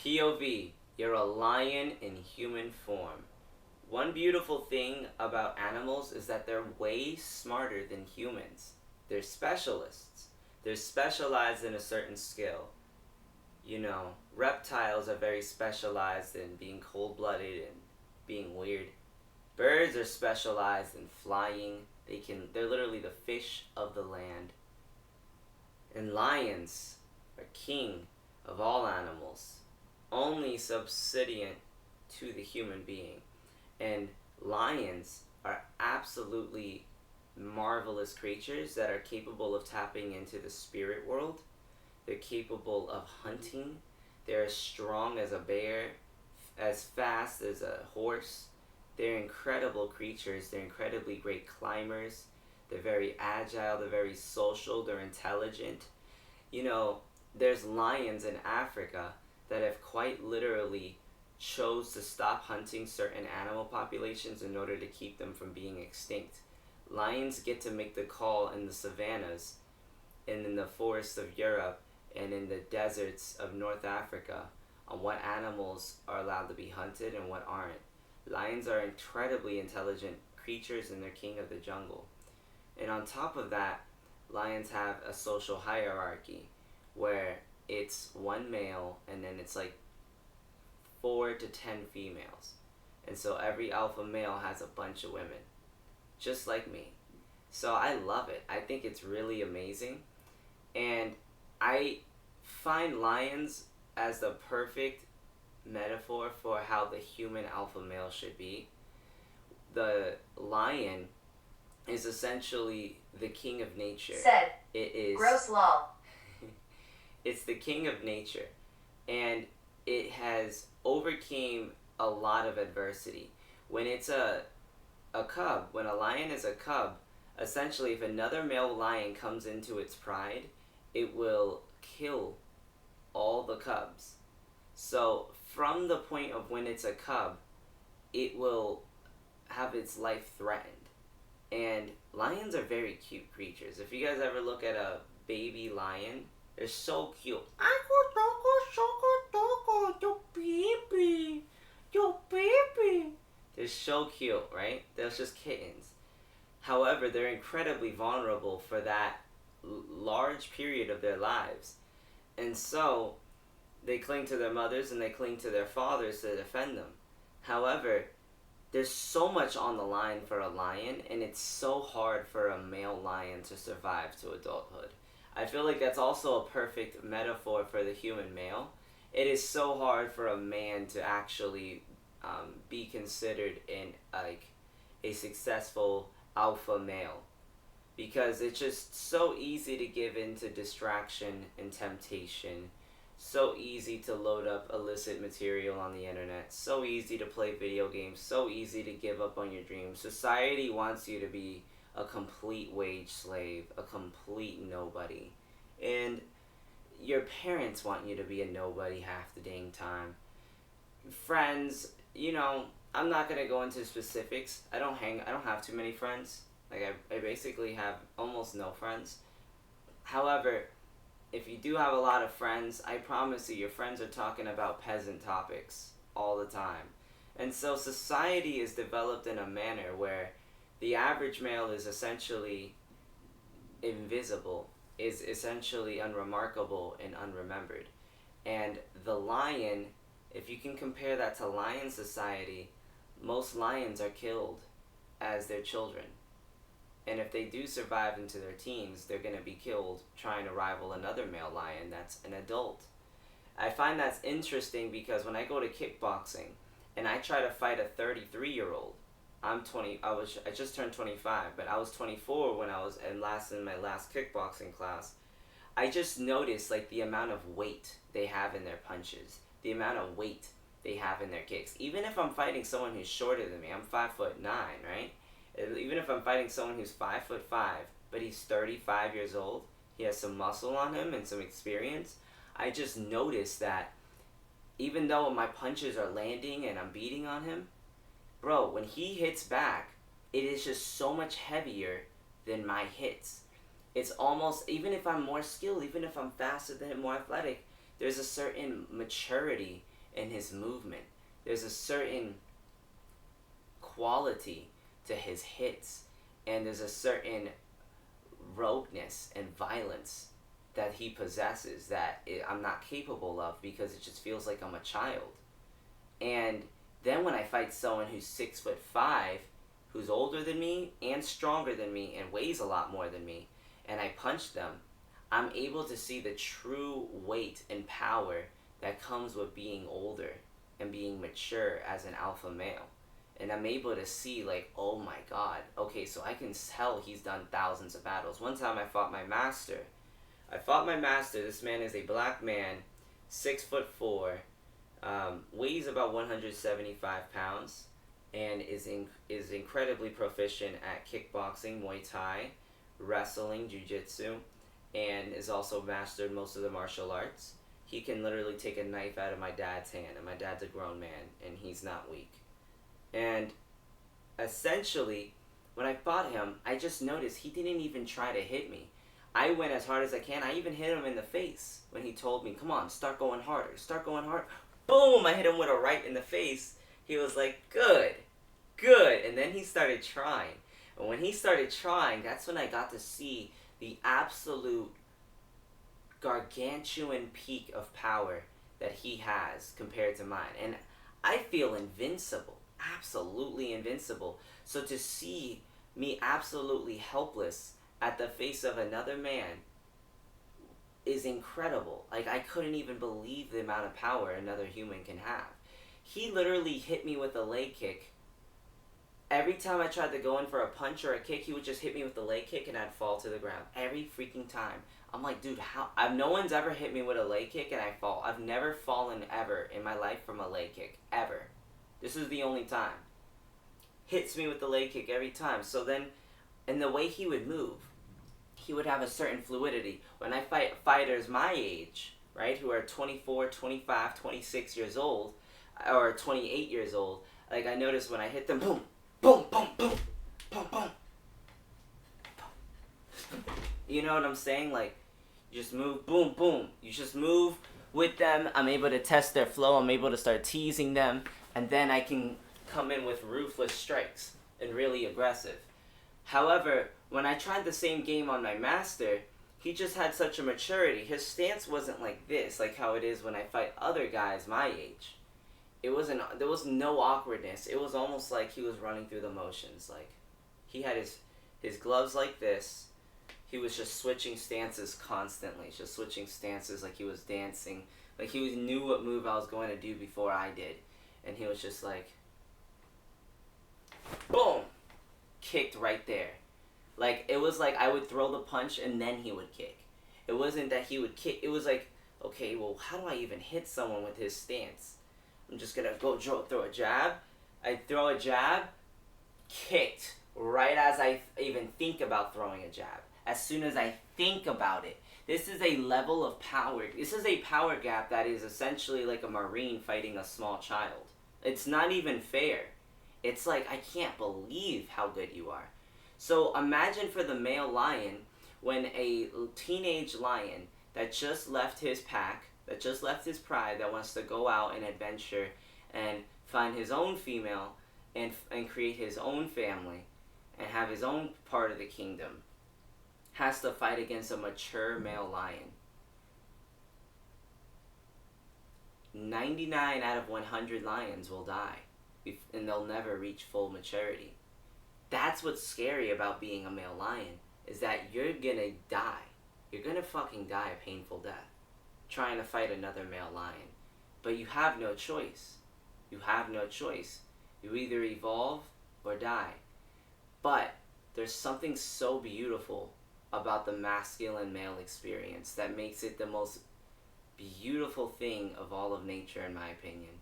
POV, you're a lion in human form. One beautiful thing about animals is that they're way smarter than humans. They're specialists. They're specialized in a certain skill. You know, reptiles are very specialized in being cold-blooded and being weird. Birds are specialized in flying. They're literally the fish of the land. And lions are king of all animals, only subservient to the human being. And lions are absolutely marvelous creatures that are capable of tapping into the spirit world. They're capable of hunting. They're as strong as a bear, as fast as a horse. They're incredible creatures. They're incredibly great climbers. They're very agile. They're very social. They're intelligent. You know, there's lions in Africa that have quite literally chose to stop hunting certain animal populations in order to keep them from being extinct. Lions get to make the call in the savannas and in the forests of Europe and in the deserts of North Africa on what animals are allowed to be hunted and what aren't. Lions are incredibly intelligent creatures and they're king of the jungle. And on top of that, lions have a social hierarchy where it's one male and then it's like 4 to 10 females. And so every alpha male has a bunch of women, just like me. So I love it. I think it's really amazing. And I find lions as the perfect metaphor for how the human alpha male should be. The lion is essentially the king of nature. Said. It is Gross law. It's the king of nature, and it has overcame a lot of adversity. When it's a cub, when a lion is a cub, essentially if another male lion comes into its pride, it will kill all the cubs. So from the point of when it's a cub, it will have its life threatened. And lions are very cute creatures. If you guys ever look at a baby lion, they're so cute. They're so cute, right? They're just kittens. However, they're incredibly vulnerable for that large period of their lives. And so, they cling to their mothers and they cling to their fathers to defend them. However, there's so much on the line for a lion, and it's so hard for a male lion to survive to adulthood. I feel like that's also a perfect metaphor for the human male. It is so hard for a man to actually be considered in like a successful alpha male, because it's just so easy to give in to distraction and temptation. So easy to load up illicit material on the internet. So easy to play video games. So easy to give up on your dreams. Society wants you to be a complete wage slave, a complete nobody. And your parents want you to be a nobody half the dang time. Friends, you know, I'm not going to go into specifics. I don't have too many friends. Like, I basically have almost no friends. However, if you do have a lot of friends, I promise you, your friends are talking about peasant topics all the time. And so society is developed in a manner where the average male is essentially invisible, is essentially unremarkable and unremembered. And the lion, if you can compare that to lion society, most lions are killed as their children. And if they do survive into their teens, they're going to be killed trying to rival another male lion that's an adult. I find that's interesting because when I go to kickboxing and I try to fight a 33-year-old, I just turned 25, but I was 24 when I was in my last kickboxing class. I just noticed like the amount of weight they have in their punches, the amount of weight they have in their kicks. Even if I'm fighting someone who's shorter than me, I'm 5'9", right? Even if I'm fighting someone who's 5'5", but he's 35 years old, he has some muscle on him and some experience, I just noticed that even though my punches are landing and I'm beating on him, bro, when he hits back, it is just so much heavier than my hits. It's almost, even if I'm more skilled, even if I'm faster than him, more athletic, there's a certain maturity in his movement. There's a certain quality to his hits, and there's a certain rogueness and violence that he possesses that I'm not capable of, because it just feels like I'm a child. And then when I fight someone who's 6'5", who's older than me and stronger than me and weighs a lot more than me, and I punch them, I'm able to see the true weight and power that comes with being older and being mature as an alpha male. And I'm able to see, like, oh my god, okay, so I can tell he's done thousands of battles. One time I fought my master. This man is a black man, 6'4", weighs about 175 pounds, and is incredibly proficient at kickboxing, Muay Thai, wrestling, jiu-jitsu, and is also mastered most of the martial arts. He can literally take a knife out of my dad's hand, and my dad's a grown man, and he's not weak. And essentially, when I fought him, I just noticed he didn't even try to hit me. I went as hard as I can. I even hit him in the face when he told me, come on, start going harder, start going harder. Boom! I hit him with a right in the face. He was like, good. And then he started trying. And when he started trying, that's when I got to see the absolute gargantuan peak of power that he has compared to mine. And I feel invincible. Absolutely invincible. So to see me absolutely helpless at the face of another man is incredible. Like, I couldn't even believe the amount of power another human can have. He literally hit me with a leg kick. Every time I tried to go in for a punch or a kick, he would just hit me with the leg kick and I'd fall to the ground. Every freaking time. I'm like, dude, how? No one's ever hit me with a leg kick and I fall. I've never fallen ever in my life from a leg kick. Ever. This is the only time. Hits me with the leg kick every time. So then, and the way he would move, he would have a certain fluidity. When I fight fighters my age, right, who are 24, 25, 26 years old, or 28 years old, like, I notice when I hit them, boom, boom, boom, boom, boom, boom. You know what I'm saying? Like, you just move, boom, boom. You just move with them. I'm able to test their flow. I'm able to start teasing them. And then I can come in with ruthless strikes and really aggressive. However, when I tried the same game on my master, he just had such a maturity. His stance wasn't like this, like how it is when I fight other guys my age. There was no awkwardness. It was almost like he was running through the motions. Like, he had his gloves like this. He was just switching stances constantly. Just switching stances like he was dancing. Like, he knew what move I was going to do before I did. And he was just like, boom! Kicked right there. Like, it was like I would throw the punch and then he would kick. It wasn't that he would kick. It was like, okay, well, how do I even hit someone with his stance? I'm just going to go throw a jab. I throw a jab, kicked right as I even think about throwing a jab. As soon as I think about it. This is a level of power. This is a power gap that is essentially like a Marine fighting a small child. It's not even fair. It's like, I can't believe how good you are. So imagine for the male lion, when a teenage lion that just left his pack, that just left his pride, that wants to go out and adventure and find his own female and create his own family and have his own part of the kingdom, has to fight against a mature male lion. 99 out of 100 lions will die, and they'll never reach full maturity. That's what's scary about being a male lion, is that you're gonna die. You're gonna fucking die a painful death trying to fight another male lion. But you have no choice. You have no choice. You either evolve or die. But there's something so beautiful about the masculine male experience that makes it the most beautiful thing of all of nature, in my opinion.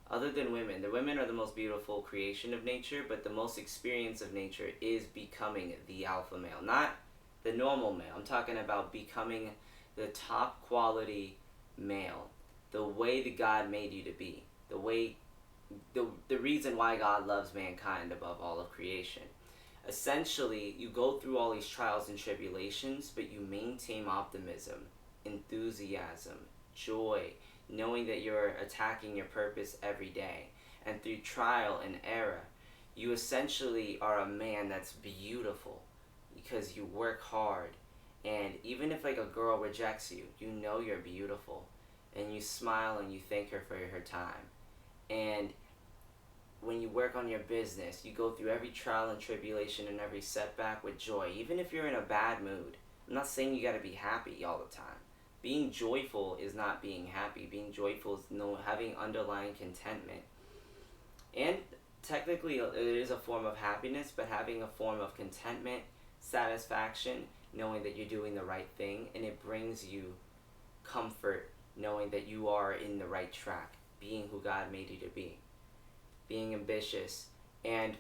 Other than women. The women are the most beautiful creation of nature, but the most experience of nature is becoming the alpha male. Not the normal male. I'm talking about becoming the top quality male. The way that God made you to be. The reason why God loves mankind above all of creation. Essentially, you go through all these trials and tribulations, but you maintain optimism, enthusiasm, joy. knowing that you're attacking your purpose every day. And through trial and error, you essentially are a man that's beautiful because you work hard. And even if like a girl rejects you, you know you're beautiful. And you smile and you thank her for her time. And when you work on your business, you go through every trial and tribulation and every setback with joy, even if you're in a bad mood. I'm not saying you gotta be happy all the time. Being joyful is not being happy. Being joyful is having underlying contentment. And technically, it is a form of happiness, but having a form of contentment, satisfaction, knowing that you're doing the right thing, and it brings you comfort knowing that you are in the right track, being who God made you to be, being ambitious, and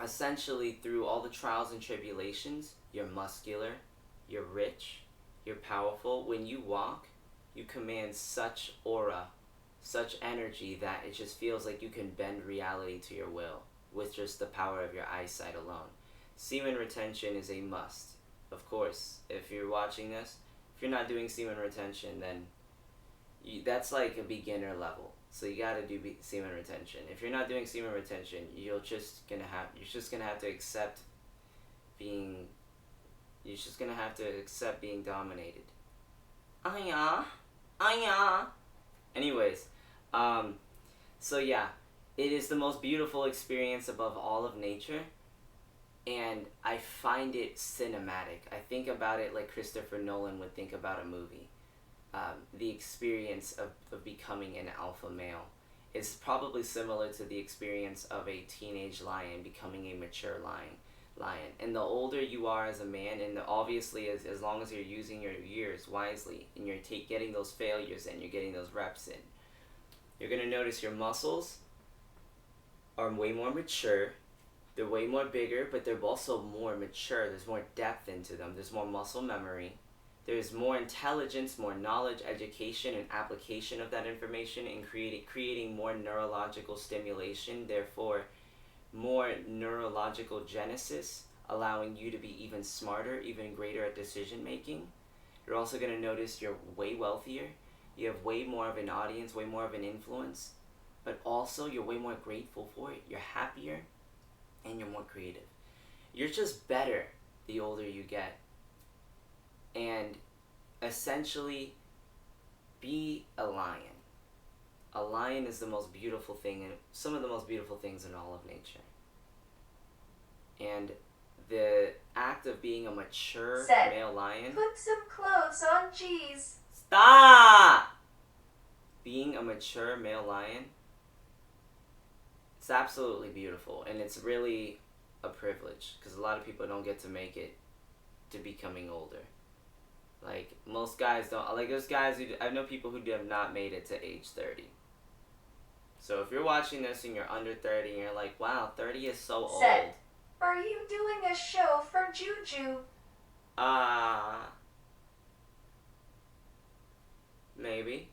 essentially through all the trials and tribulations, you're muscular, you're rich, you're powerful. When you walk, you command such aura, such energy that it just feels like you can bend reality to your will with just the power of your eyesight alone. Semen retention is a must. Of course, if you're watching this, if you're not doing semen retention, then that's like a beginner level. So you gotta do semen retention. If you're not doing semen retention, you're just gonna have to accept being. You're just gonna have to accept being dominated. Anyways, so yeah, it is the most beautiful experience above all of nature, and I find it cinematic. I think about it like Christopher Nolan would think about a movie. The experience of becoming an alpha male is probably similar to the experience of a teenage lion becoming a mature lion. And the older you are as a man, and obviously as long as you're using your years wisely, and you're getting those failures and you're getting those reps in, you're going to notice your muscles are way more mature. They're way more bigger, but they're also more mature. There's more depth into them. There's more muscle memory. There's more intelligence, more knowledge, education, and application of that information, and creating more neurological stimulation, therefore more neurological genesis, allowing you to be even smarter, even greater at decision making. You're also going to notice you're way wealthier. You have way more of an audience, way more of an influence, but also you're way more grateful for it. You're happier, and you're more creative. You're just better the older you get. And essentially, be a lion. A lion is the most beautiful thing, and some of the most beautiful things in all of nature. And the act of being a mature male lion. Put some clothes on, jeez. Stop! Being a mature male lion, it's absolutely beautiful, and it's really a privilege because a lot of people don't get to make it to becoming older. Like, most guys don't. Like, there's guys I know people who have not made it to age 30. So if you're watching this and you're under 30 and you're like, wow, 30 is so old. Are you doing a show for Juju? Maybe.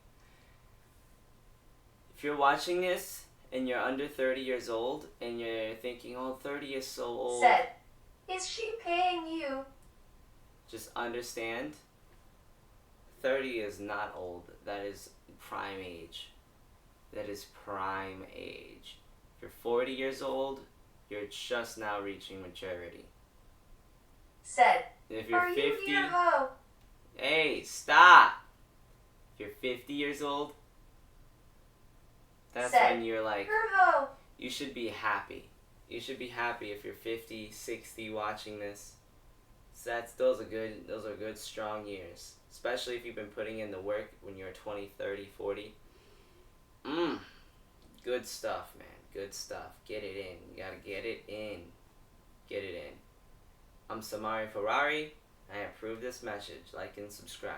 If you're watching this and you're under 30 years old and you're thinking, oh, 30 is so old. Is she paying you? Just understand, 30 is not old. That is prime age. That is prime age. If you're 40 years old, you're just now reaching maturity. If you're 50, you your hoe? Hey, stop! If you're 50 years old, that's when you're like, her hoe. You should be happy. You should be happy if you're 50, 60 watching this. So those are good strong years. Especially if you've been putting in the work when you're 20, 30, 40. Good stuff, man. Good stuff. Get it in. You gotta get it in. Get it in. I'm Samari Ferrari. I approve this message. Like and subscribe.